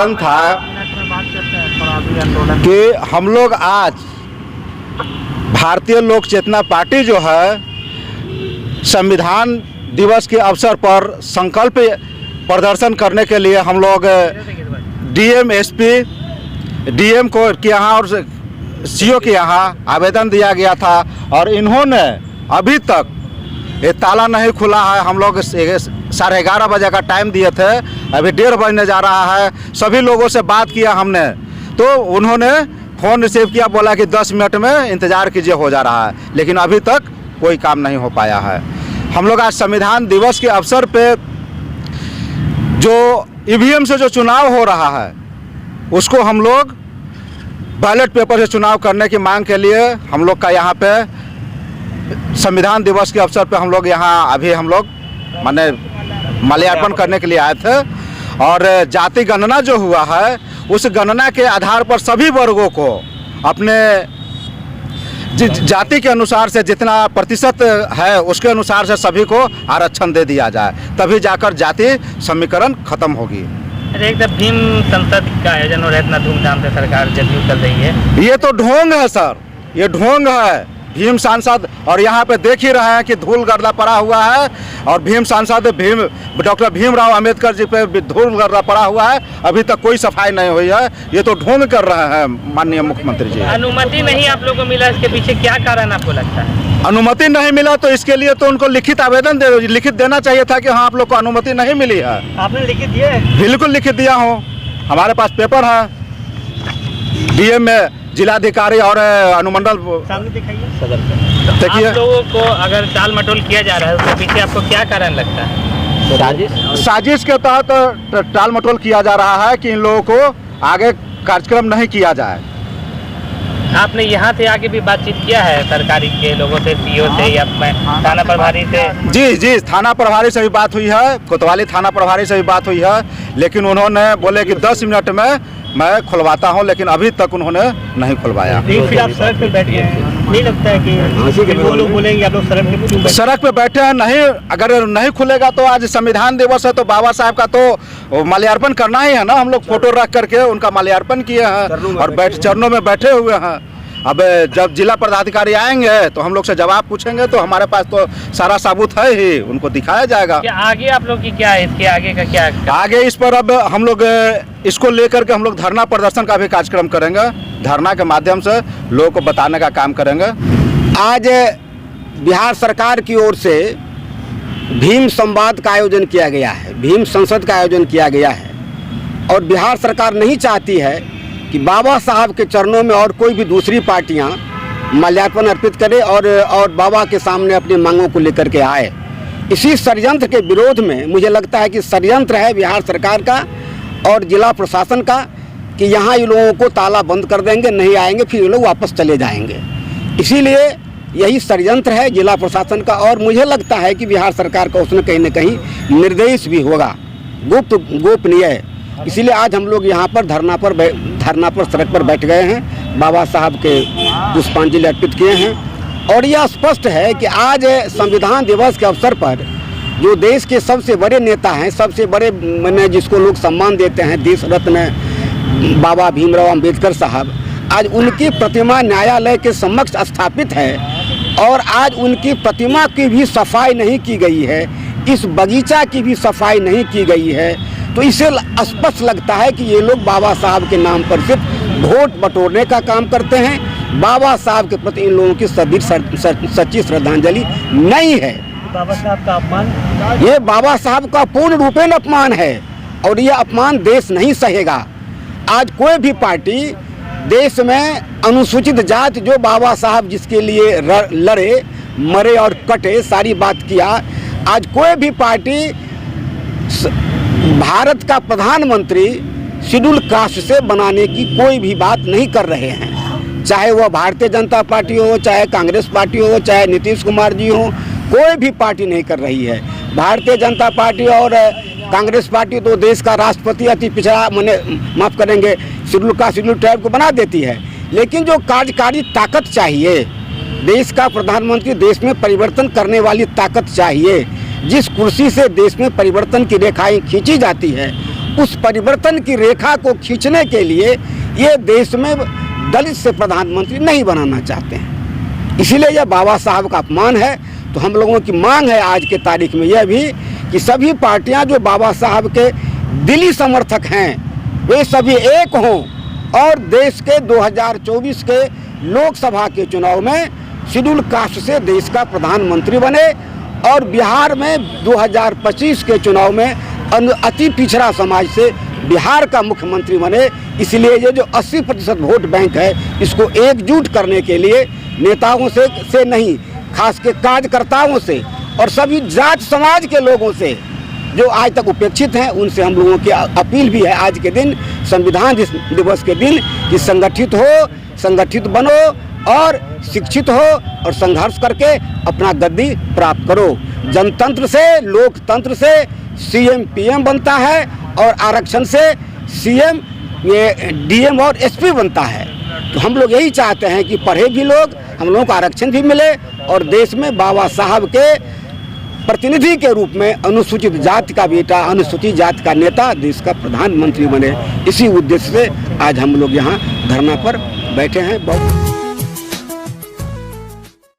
कारण था कि हम लोग आज भारतीय लोक चेतना पार्टी जो है संविधान दिवस के अवसर पर संकल्प प्रदर्शन करने के लिए हम लोग डीएम एसपी डीएम को के यहाँ और सीओ के यहाँ आवेदन दिया गया था और इन्होंने अभी तक ये ताला नहीं खुला है। हम लोग 11:30 बजे का टाइम दिए थे, अभी 1:30 बजने जा रहा है। सभी लोगों से बात किया हमने तो उन्होंने फ़ोन रिसीव किया, बोला कि 10 मिनट में इंतज़ार कीजिए, हो जा रहा है, लेकिन अभी तक कोई काम नहीं हो पाया है। हम लोग आज संविधान दिवस के अवसर पे जो ईवीएम से जो चुनाव हो रहा है उसको हम लोग बैलेट पेपर से चुनाव करने की मांग के लिए हम लोग का यहाँ पे संविधान दिवस के अवसर पे हम लोग यहाँ अभी हम लोग माने माल्यार्पण करने के लिए आए थे। और जाति गणना जो हुआ है उस गणना के आधार पर सभी वर्गों को अपने जाति के अनुसार से जितना प्रतिशत है उसके अनुसार से सभी को आरक्षण दे दिया जाए, तभी जाकर जाति समीकरण खत्म होगी। एक भीम संसद का आयोजन हो रहा है, इतना धूमधाम से सरकार जदयू कर रही है। ये तो ढोंग है सर, ये ढोंग है। भीम सांसद और यहाँ पे देख ही रहे हैं कि धूल गर्दा पड़ा हुआ है और भीम सांसद डॉक्टर भीमराव अंबेडकर जी पे धूल गर्दा पड़ा हुआ है, अभी तक कोई सफाई नहीं हुई है। ये तो ढोंग कर रहे हैं माननीय मुख्यमंत्री जी। अनुमति नहीं आप लोगों को मिला, इसके पीछे क्या कारण आपको लगता है? अनुमति नहीं मिला तो इसके लिए तो उनको लिखित आवेदन लिखित देना चाहिए था कि हाँ आप लोग को अनुमति नहीं मिली है। आपने लिखित दिया? बिल्कुल लिखित दिया हूँ, हमारे पास पेपर है। डीएम में जिलाधिकारी और अनुमंडल सामने दिखाइए। देखिए, आप लोगों को अगर टाल मटोल किया जा रहा है उसके पीछे आपको क्या कारण लगता है? साजिश के तहत टाल मटोल किया जा रहा है कि इन लोगों को आगे कार्यक्रम नहीं किया जाए। आपने यहाँ से आगे भी बातचीत किया है सरकारी के लोगों से, सीओ से या थाना प्रभारी से? जी, थाना प्रभारी से भी बात हुई है, कोतवाली थाना प्रभारी से भी बात हुई है, लेकिन उन्होंने बोले कि 10 मिनट में मैं खुलवाता हूं, लेकिन अभी तक उन्होंने नहीं खुलवाया। फिर आप सड़क पे बैठ गए, नहीं लगता है कि वो लोग बोलेंगे आप लोग सड़क पे बैठे हैं? नहीं, अगर नहीं खुलेगा तो आज संविधान दिवस है तो बाबा साहब का तो माल्यार्पण करना ही है ना। हम लोग फोटो रख करके उनका माल्यार्पण किए हैं और चरणों में बैठे हुए हैं। अब जब जिला पदाधिकारी आएंगे तो हम लोग से जवाब पूछेंगे तो हमारे पास तो सारा सबूत है ही, उनको दिखाया जाएगा। आगे आप लोग की क्या है, इसके आगे का क्या है? आगे इस पर अब हम लोग इसको लेकर के हम लोग धरना प्रदर्शन का भी कार्यक्रम करेंगे। धरना के माध्यम से लोगों को बताने का काम करेंगे। आज बिहार सरकार की ओर से भीम संवाद का आयोजन किया गया है, भीम संसद का आयोजन किया गया है और बिहार सरकार नहीं चाहती है कि बाबा साहब के चरणों में और कोई भी दूसरी पार्टियां माल्यार्पण अर्पित करे और बाबा के सामने अपनी मांगों को लेकर के आए। इसी षड्यंत्र के विरोध में मुझे लगता है कि षड्यंत्र है बिहार सरकार का और जिला प्रशासन का कि यहाँ इन लोगों को ताला बंद कर देंगे, नहीं आएंगे, फिर ये लोग वापस चले जाएंगे। इसीलिए यही षड्यंत्र है जिला प्रशासन का और मुझे लगता है कि बिहार सरकार का उसमें कहीं न कहीं निर्देश भी होगा, गोपनीय है। इसीलिए आज हम लोग यहाँ पर धरना पर सड़क पर बैठ गए हैं, बाबा साहब के पुष्पांजलि अर्पित किए हैं। और यह स्पष्ट है कि आज संविधान दिवस के अवसर पर जो देश के सबसे बड़े नेता हैं, सबसे बड़े मैंने जिसको लोग सम्मान देते हैं, देश रत्न बाबा भीमराव अंबेडकर साहब, आज उनकी प्रतिमा न्यायालय के समक्ष स्थापित है और आज उनकी प्रतिमा की भी सफाई नहीं की गई है, इस बगीचा की भी सफाई नहीं की गई है। तो इससे स्पष्ट लगता है कि ये लोग बाबा साहब के नाम पर सिर्फ वोट बटोरने का काम करते हैं। बाबा साहब के प्रति इन लोगों की सच्ची श्रद्धांजलि नहीं है। बाबा साहब का अपमान, ये बाबा साहब का पूर्ण रूपेण अपमान है और ये अपमान देश नहीं सहेगा। आज कोई भी पार्टी देश में अनुसूचित जाति जो बाबा साहब जिसके लिए लड़े, मरे और कटे, सारी बात किया, आज कोई भी पार्टी भारत का प्रधानमंत्री शेड्यूल कास्ट से बनाने की कोई भी बात नहीं कर रहे हैं। चाहे वह भारतीय जनता पार्टी हो, चाहे कांग्रेस पार्टी हो, चाहे नीतीश कुमार जी हो, कोई भी पार्टी नहीं कर रही है। भारतीय जनता पार्टी और कांग्रेस पार्टी तो देश का राष्ट्रपति अति पिछड़ा माफ करेंगे शेड्यूल कास्ट शेड्यूल ट्राइब को बना देती है, लेकिन जो कार्यकारी ताकत चाहिए, देश का प्रधानमंत्री देश में परिवर्तन करने वाली ताकत चाहिए, जिस कुर्सी से देश में परिवर्तन की रेखाएं खींची जाती है उस परिवर्तन की रेखा को खींचने के लिए ये देश में दलित से प्रधानमंत्री नहीं बनाना चाहते हैं। इसीलिए यह बाबा साहब का अपमान है। तो हम लोगों की मांग है आज के तारीख में यह भी कि सभी पार्टियां जो बाबा साहब के दिली समर्थक हैं वे सभी एक हों और देश के 2024 के लोकसभा के चुनाव में शेड्यूल कास्ट से देश का प्रधानमंत्री बने और बिहार में 2025 के चुनाव में अति पिछड़ा समाज से बिहार का मुख्यमंत्री बने। इसलिए ये जो 80% वोट बैंक है इसको एकजुट करने के लिए नेताओं से नहीं, खास के कार्यकर्ताओं से और सभी जात समाज के लोगों से जो आज तक उपेक्षित हैं उनसे हम लोगों की अपील भी है आज के दिन, संविधान दिवस के दिन, कि संगठित हो, संगठित बनो और शिक्षित हो और संघर्ष करके अपना गद्दी प्राप्त करो। जनतंत्र से, लोकतंत्र से सीएम पीएम बनता है और आरक्षण से सीएम डीएम और एसपी बनता है। तो हम लोग यही चाहते हैं कि पढ़े भी लोग, हम लोगों को आरक्षण भी मिले और देश में बाबा साहब के प्रतिनिधि के रूप में अनुसूचित जाति का बेटा, अनुसूचित जाति का नेता देश का प्रधानमंत्री बने। इसी उद्देश्य से आज हम लोग यहाँ धरना पर बैठे हैं। बहुत